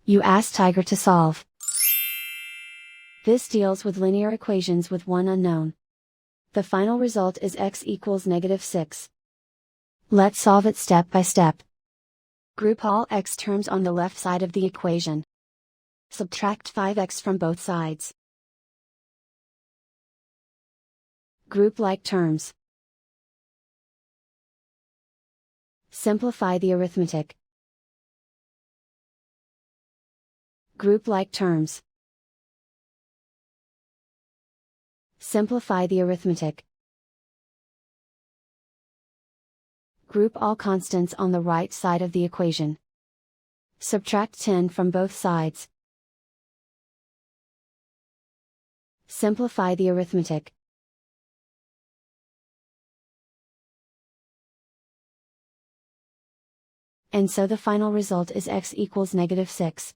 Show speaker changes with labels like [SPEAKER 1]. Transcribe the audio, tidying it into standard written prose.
[SPEAKER 1] You ask Tiger to solve. This deals with linear equations with one unknown. The final result is x equals -6. Let's solve it step by step. Group all x terms on the left side of the equation. Subtract 5x from both sides. Group like terms. Simplify the arithmetic. Group like terms. Simplify the arithmetic. Group all constants on the right side of the equation. Subtract 10 from both sides. Simplify the arithmetic. And so the final result is x equals -6.